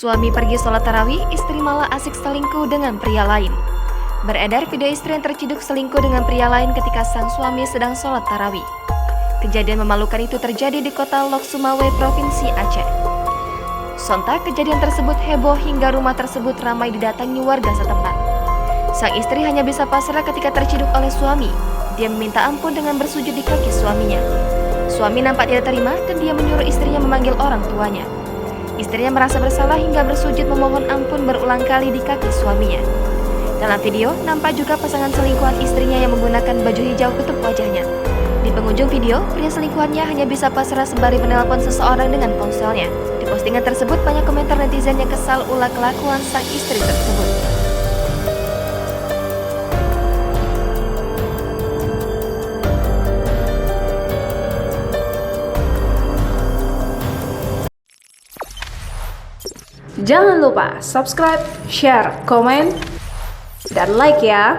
Suami pergi sholat tarawih, istri malah asik selingkuh dengan pria lain. Beredar video istri yang terciduk selingkuh dengan pria lain ketika sang suami sedang sholat tarawih. Kejadian memalukan itu terjadi di kota Lok Sumawe, Provinsi Aceh. Sontak kejadian tersebut heboh hingga rumah tersebut ramai didatangi warga setempat. Sang istri hanya bisa pasrah ketika terciduk oleh suami. Dia meminta ampun dengan bersujud di kaki suaminya. Suami nampak tidak terima dan dia menyuruh istrinya memanggil orang tuanya. Istrinya merasa bersalah hingga bersujud memohon ampun berulang kali di kaki suaminya. Dalam video, nampak juga pasangan selingkuhan istrinya yang menggunakan baju hijau tutup wajahnya. Di penghujung video, pria selingkuhannya hanya bisa pasrah sembari menelpon seseorang dengan ponselnya. Di postingan tersebut, banyak komentar netizen yang kesal ulah kelakuan sang istri tersebut. Jangan lupa subscribe, share, komen, dan like ya.